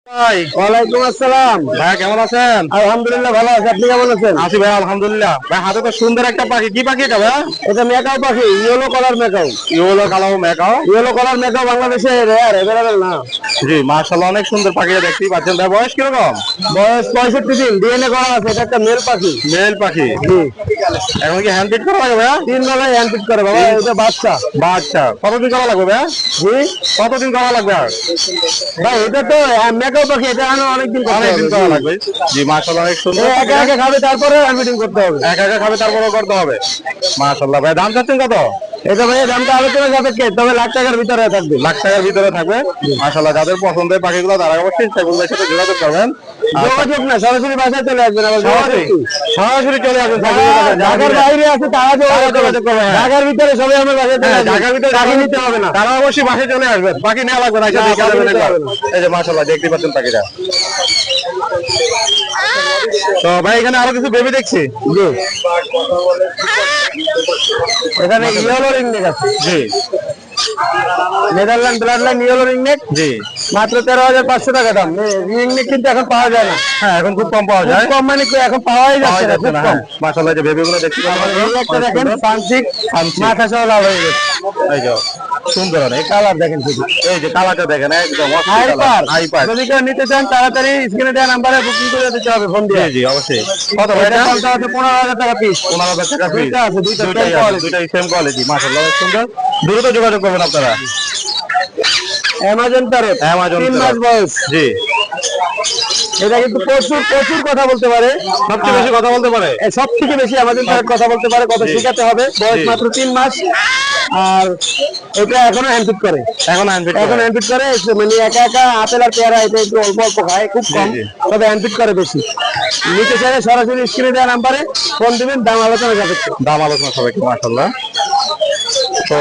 ভাই ওয়ালাইকুম আসসালাম। ভাই কেমন আছেন? আলহামদুলিল্লাহ ভালো আছি, আপনি কেমন আছেন? আছি ভাই আলহামদুলিল্লাহ। ভাই হাতে তো সুন্দর একটা পাখি, কি পাখি এটা ভাই? এটা মেকাও পাখি, ইয়েলো কালার মেকাও। ইয়েলো কালো মেকাও। ইয়েলো কালার মেকাও বাংলাদেশে রেয়ার, এভেলেবেল না। জি মাশাআল্লাহ, অনেক সুন্দর পাখিটা দেখতেই পাচ্ছেন। ভাই বয়স কিরকম? বয়স 65 দিন, ডিএনএ করা আছে। এটা একটা মেল পাখি। মেল পাখি। জি, এখন কি হ্যান্ড ফিট করা লাগবে ভাই? 3 বেলায় হ্যান্ড ফিট করে বাবা। এটা বাচ্চা। বাচ্চা কতদিন করা লাগবে ভাই? জি কতদিন করা লাগবে আর? ভাই, এটা তো মেকাও পাখি, এটা অনেকদিন অনেকদিন করা লাগবে। জি মাশাআল্লাহ, অনেক সুন্দর। একা একা খাবে, তারপরে হ্যান্ড ফিটিং করতে হবে। একা একা খাবে তারপরেও করতে হবে। মাশাআল্লাহ। ভাই দাম চাচ্ছেন কত? এটা ভাই দামটা আলোচনা সাপেক্ষে, তবে লাখ টাকার ভিতরে থাকবে। লাখ টাকার ভিতরে থাকবে। মাশাআল্লাহ, যাদের পছন্দের পাখিগুলো তারা অবশ্যই সাইফুল ভাইয়ের সাথে যোগাযোগ করবেন। যোগাযোগ না, সরাসরি বাসায় চলে আসবেন। সরাসরি চলে আসবেন। ঢাকার বাইরে আছে তারা যোগাযোগ করবে। ঢাকার ভিতরে সবাই আমার বাসায় চলে আসবে। ঢাকার ভিতরে পাখি নিতে হবে না। তারা অবশ্যই বাসায় চলে আসবেন, বাকি নেওয়া লাগবে না। পাখি নিতে হবে না। এই যে মাশাআল্লাহ দেখতে পাচ্ছেন পাখিটা। তো ভাই এখানে আরো কিছু বেবি দেখছি। জি, এখানে ইয়েলো রিংনেক আছে। জি Netherland blood line yellow ringneck, জি। মাত্র 13,500 টাকা দাম। রিংনেক কিন্তু এখন পাওয়া যায় না। হ্যাঁ এখন খুব কম পাওয়া খুব যায়। কম মানে কি, এখন পাওয়াই পাওয়া যাচ্ছে না, যাচ্ছে খুব না। কম। মাশাআল্লাহ, যে বেবিগুলো দেখতে পাচ্ছেন এই একটা দেখেন, পানসিক পানসিক। মাথা সহ লাল হয়ে গেছে। এই যে সুন্দর অনেক। কালার দেখেন শুধু। এই যে কালারটা দেখেন, একদম হাইপার। হাইপার। যদি কেউ নিতে চান তাড়াতাড়ি স্ক্রিনে দেওয়া নাম্বারে বুকিং করে দিতে হবে ফোন জি দিয়ে। জি অবশ্যই। কত ভাই এটা এটা? দামটা হচ্ছে 15,000 টাকা পিস। 15,000 টাকা পিস। দুইটা আছে, দুইটা দুইটাই same আছে, quality। দুইটাই সেম কোয়ালিটি। মাশাআল্লাহ অনেক সুন্দর। দ্রুত যোগাযোগ করবেন আপনারা। অ্যামাজন প্যারট, অ্যামাজন 3 মাস বয়স। জি। এটা কিন্তু প্রচুর প্রচুর কথা বলতে পারে। সবচেয়ে বেশি কথা বলতে পারে। সব থেকে বেশি আমাদের প্যারট কথা বলতে পারে, কথা জি। শেখাতে হবে। বয়স জি। মাত্র 3 মাস। আর এটা এখনো হ্যান্ড ফিট করে। এখন হ্যান্ডফিট এখন হ্যান্ড ফিট করে, মানে একা একা আপেল আর পেয়ারা এটা একটু অল্প অল্প খায়, খুব কম। জি। তবে হ্যান্ড ফিট করে বেশি। নিতে চাইলে সরাসরি স্ক্রিনে দেওয়া নাম্বারে ফোন দিবেন, দাম আলোচনা সাপেক্ষে। দাম আলোচনা সবাইকে। মাশাআল্লাহ। তো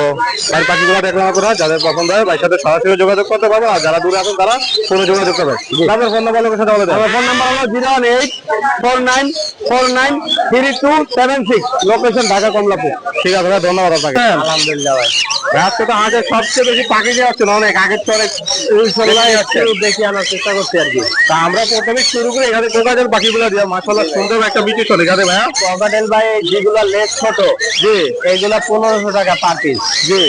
ভাই পাখিগুলো দেখলাম আপনারা, যাদের পছন্দ হয় ভাইয়ের সাথে সরাসরি যোগাযোগ করতে পারবেন। আর যারা দূরে আছেন তারা ফোনে যোগাযোগ করবেন। তাদের ফোন নাম্বার লোকের সাথে বলে দেন। আমার ফোন নাম্বার হলো 01849493276, লোকেশন ঢাকা কমলাপুর। ঠিক আছে ভাই, ধন্যবাদ আপনাকে। আলহামদুলিল্লাহ ভাই। আজকে তো হাটের সবচেয়ে বেশি পাখি দিয়ে আসছেন অনেক আগের তো অনেক। ইনশাআল্লাহ একটু দেখি আনার চেষ্টা করছি আর কি। তা আমরা প্রথমে শুরু করে এখানে কোকাজের পাখিগুলো দিয়ে মাশাআল্লাহ সুন্দর একটা বিচি চলে যাবে ভাইয়া। ককাটেল ভাই, যেগুলা লেগ ছোট, জি এইগুলা 1500 টাকা পার পিস। জি।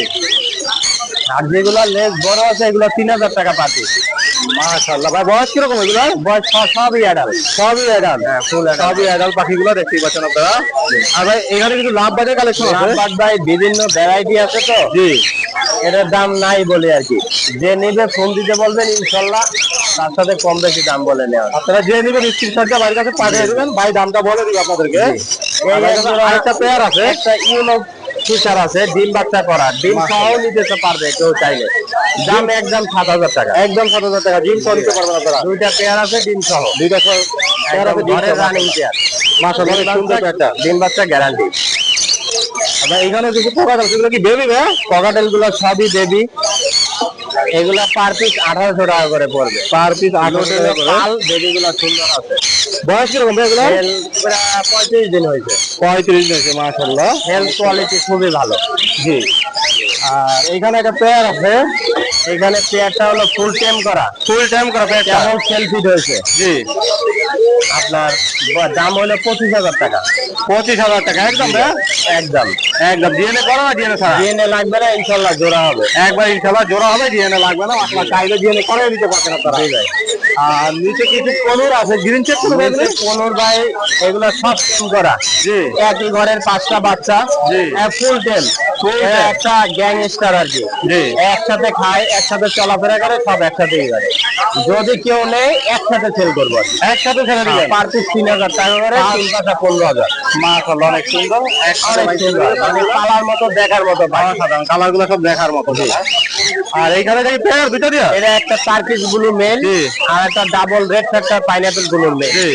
আর যেগুলা লেগ বড় আছে এগুলা 3000 টাকা পার পিস। মাশাআল্লাহ। ভাই বয়স কিরকম এগুলো? বয়স সবই অ্যাডাল্ট। সবই অ্যাডাল্ট। হ্যাঁ ফুল সবই অ্যাডাল্ট পাখিগুলো দেখতেই পাচ্ছেন আপনারা। আর ভাই এখানে কিছু লাভ বাজার কালেকশন আছে। রামবাগ ভাই বিভিন্ন ভ্যারাইটি আছে তো, জি এটার দাম নাই বলে আর কি। যে নিবে ফোন দিতে বলবেন, ইনশাল্লাহ তার সাথে কম বেশি দাম বলে নেওয়া। আপনারা যে নেবেন স্ক্রিনশটটা বাড়ির কাছে পাঠিয়ে দেবেন, ভাই দামটা বলে দিবে আপনাদেরকে। আরেকটা পেয়ার আছে, একটা ইউনো ফিচার আছে, ডিম বাচ্চা করা, ডিম সহ নিতে পারবে কেউ চাইলে। দাম একদম 7,000 টাকা। একদম 7,000 টাকা ডিম সহ নিতে পারবেন আপনারা। দুইটা পেয়ার আছে ডিম সহ, দুইটা পেয়ার আছে ডিম সহ। Running pair. মাশাআল্লাহ অনেক সুন্দর পেয়ারটা। ডিম বাচ্চা গ্যারান্টি। ভাই এখানে কিছু কোকাটেল, সেগুলো কি বেবি ভাই? ককাটেল গুলো সবই বেবি। এগুলা পার পিস 1800 টাকা করে পড়বে। পার পিস 1800 টাকা করে। পাল বেবি গুলো সুন্দর আছে। বয়স কিরকম ভাই এগুলো? প্রায় 35 দিন হয়েছে। 35 হয়েছে। মাশাআল্লাহ হেলথ কোয়ালিটি খুবই ভালো। জি। আর এখানে একটা পেয়ার আছে। এখানে পেয়ারটা হলো ফুল টেম করা, ফুল টাইম করা পেয়ারটা। কেমন সেলফি হয়েছে। জি। আপনার দাম হলো 25,000 টাকা। 25,000 টাকা একদম ভাই। একদম একদম ডিএনএ করা না ডিএনএ ছাড়া? ডিএনএ লাগবে না, ইনশাল্লাহ জোড়া হবে। একবার ইনশাআল্লাহ জোড়া হবে, ডিএনএ লাগবে না। আপনারা চাইলে ডিএনএ করে দিতে পারবেন আপনারা। আর নিচে কিছু কনুর আছে, গ্রিন চেক করে দেবেন। 15 ভাই, এগুলো সব টেম করা। জি একই ঘরের 5টা বাচ্চা, জি। ফুল টেম। একটা গ্যাংস্টার আর কি। জি। একসাথে খায়, একসাথে চলাফেরা করে, সব একসাথেই করে। যদি কেউ নেই একসাথে সেল করবো। একসাথে ছেড়ে দিবেন। পার পিস 3,000 টাকা করে, 3 পাঁচা 15,000। মাশাআল্লাহ অনেক সুন্দর। অনেক সুন্দর, মানে কালার মতো দেখার মতো পাখি। সাধারণ কালার গুলো সব দেখার মতো। আর এইখানে দেখি পেয়ার দুইটা দিয়া। এটা একটা টার্কিশ ব্লু মেল, জি। আর একটা double red factor pineapple blue male. জি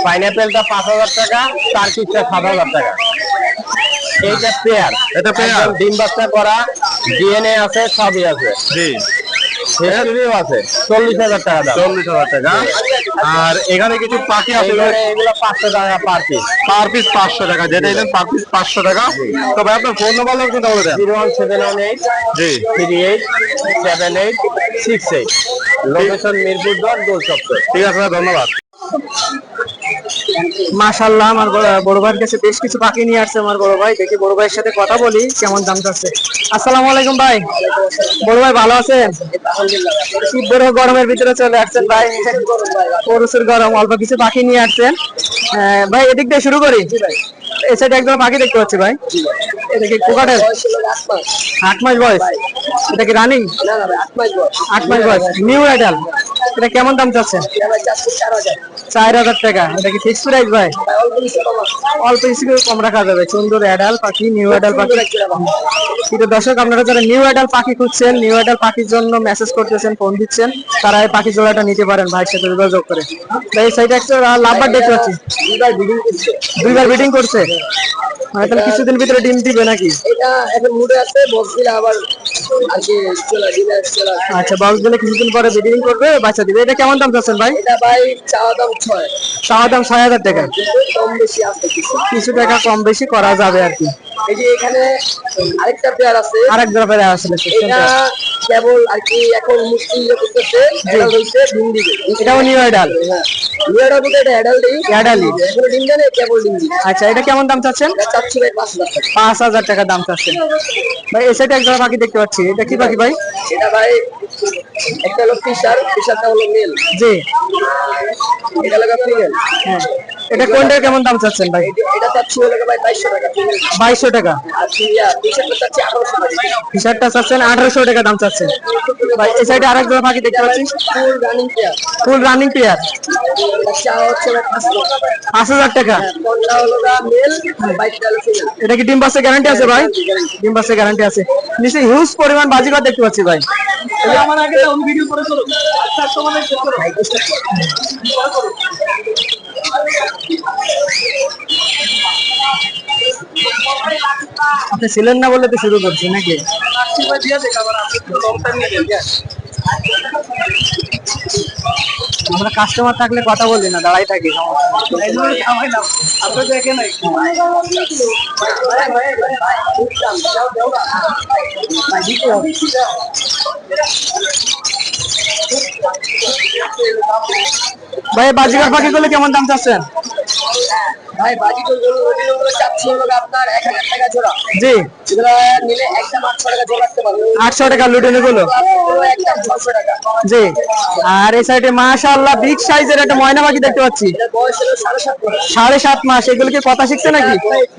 পাইনাপেলটা 5,000 টাকা, টার্কিশটা 7,000 টাকা। এইটা পেয়ার, এটা পেয়ার। ডিম বাচ্চা করা, ডিএনএ আছে, সবই আছে। জি। হিস্ট্রিও আছে। 40,000 টাকা দাম। 40,000 টাকা। আর এখানে কিছু পাখি আছে এগুলো 500 টাকা পার পিস। পার পিস 500 টাকা, যেটা এলেন পার পিস 500 টাকা। তো ভাই আপনার ফোন নাম্বার কিন্তু বলে দেন। 01718 জি 387868, লোকেশন মিরপুর দোল চত্বর। ঠিক আছে ভাই, ধন্যবাদ। মাশাআল্লাহ, আমার বড় ভাইয়ের কাছে বেশ কিছু পাখি নিয়ে আসছে আমার বড় ভাই। দেখি বড় ভাইয়ের সাথে কথা বলি কেমন দাম চাচ্ছে। আসসালামু আলাইকুম ভাই। বড় ভাই ভালো আছেন? শীত বড় গরমের ভিতরে চলে আসছেন ভাই, প্রচুর গরম, অল্প কিছু পাখি নিয়ে আসছেন। ভাই এদিক দিয়ে শুরু করি। এই সাইডে একদম পাখি দেখতে পাচ্ছি ভাই। এটা কি কোকাটেল? 8 মাস বয়স। এটা কি রানিং? 8 মাস বয়স, নিউ অ্যাডাল। এটা কেমন দাম চাচ্ছেন? 4000 টাকা। এটা কি ফিক্সড প্রাইস ভাই? অল্প কিছু কম রাখা যাবে। সুন্দর অ্যাডাল পাখি, নিউ অ্যাডাল পাখি। কিন্তু দর্শক, আপনারা যারা নিউ অ্যাডাল পাখি খুঁজছেন, নিউ অ্যাডাল পাখির জন্য মেসেজ করতেছেন, ফোন দিচ্ছেন, তারা এই পাখি জোড়াটা নিতে পারেন ভাইয়ের সাথে যোগাযোগ করে। এই সাইডে একটা লাভবার দেখতে পাচ্ছি, 2বার ব্রিডিং করছে। মানে তাহলে কিছুদিন ভিতরে ডিম দিবে নাকি? এটা এখন মুডে আছে, বক্স দিলে আবার আজকে আচ্ছা, বক্স দিলে কিছুদিন পরে ব্রিডিং করবে, বাচ্চা দিবে। এটা কেমন দাম চাচ্ছেন ভাই? এটা ভাই চাওয়া দাম 6, চাওয়া দাম 6000 টাকা। কম বেশি আছে কিছু টাকা কম বেশি করা যাবে আর কি। এই যে এখানে আরেকটা পেয়ার আছে, আরেক ধরনের আসলে এটা কেবল আর কি এখন মুশকিল করতেছে। এটা হইছে ডিম দিবে। এটাও নিউ অ্যাডাল। হ্যাঁ, নিউ অ্যাডাল বলতে এটা অ্যাডাল্ট দিই, অ্যাডালই। এখন ডিম দেয় না, কেবল ডিম দিবে। আচ্ছা, এটা কেমন দাম চাচ্ছেন? এটা চাচ্ছি ভাই 5000 টাকা। 5000 টাকা দাম চাচ্ছেন ভাই। এই সাইডে একটা পাখি দেখতে পাচ্ছি, এটা কি পাখি ভাই? এটা ভাই একটা হলো ফিশারটা হলো মেল, জি, এটা লাগা ফিমেল। হ্যাঁ। এটা কোনটা কেমন দাম চাচ্ছেন ভাই? এটা চাচ্ছি হলো ভাই 2200 টাকা ফিমেল। 2200 টাকা। আর ফিশারটা চাচ্ছি 1800 টাকা। টি-শার্টটা চাচ্ছেন 1800 টাকা দাম চাচ্ছেন ভাই। এই সাইডে আরেক জোড়া পাখি দেখতে পাচ্ছি, full running pair, full running pair. এটা চাওয়া হচ্ছে ভাই 5000 টাকা। 5000 টাকা। কোনটা হলো মেল, 22টা হলো ফিমেল। এটা কি ডিম বাচ্চা গ্যারান্টি আছে ভাই? ডিম বাচ্চা গ্যারান্টি আছে। নিচে হিউজ পরিমাণ বাজিঘর দেখতে পাচ্ছি ভাই। আমার আগে ভিডিও করে করো, আচ্ছা তোমাদের করো ভাই। আপনি ছিলেন না বলে তো শুরু করছি নাকি? আমরা কাস্টমার থাকলে কথা বলি না, দাঁড়াই থাকি। আপনি দেখেন নাই ভাই বাজিঘর পাখি গুলো কেমন দাম চাচ্ছেন? ভাই বাজি করে চাচ্ছি হলো আপনার 1000 টাকা জোড়া। জি, এগুলো নিলে একদম 800 টাকা জোড়া রাখতে পারবো। 800 টাকা লুটেনে গুলো। একদম 600 টাকা। জি, আর এই সাইডে মাশাআল্লাহ বিগ সাইজের একটা ময়না পাখি দেখতে পাচ্ছি, এটা বয়স হলো 7.5 মাস। 7.5 মাস। এগুলো কি কথা শিখছে নাকি?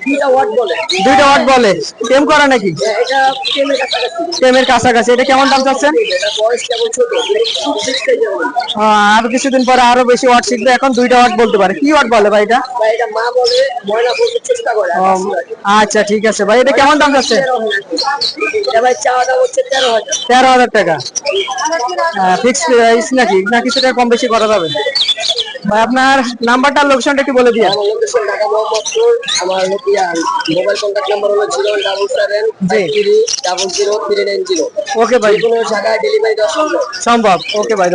দুইটা ওয়াট বলে, 2টা ওয়াট বলে। টেম করা নাকি? এটা টেমের কাছাকাছি। টেমের কাছাকাছি। এটা কেমন দাম চাচ্ছেন? এটা বয়স কেমন ছোট, খুব শিখতে যেমন। আর কিছুদিন পরে আরো বেশি ওয়াট শিখবে। এখন 2টা ওয়াট বলতে পারে। কি ওয়াট বলে ভাই এটা? ভাই এটা মা বলে, ময়না বলতে চেষ্টা করে। আচ্ছা ঠিক আছে ভাই। এটা কেমন দাম চাচ্ছে? এটা ভাই চাওয়া দাম হচ্ছে 13,000। 13,000 টাকা। ফিক্স প্রাইস নাকি, না কিছুটা কম বেশি করা যাবে? ভাই আপনার নাম্বারটা, লোকেশনটা একটু বলে দিয়ে। আমার লোকেশন ঢাকা মোহাম্মদপুর। আমার মোবাইল কন্ট্যাক্ট নাম্বার হলো 07753003990। ওকে ভাই, কোনো জায়গায় ডেলিভারি দেওয়া সম্ভব। সম্ভব। ওকে ভাই।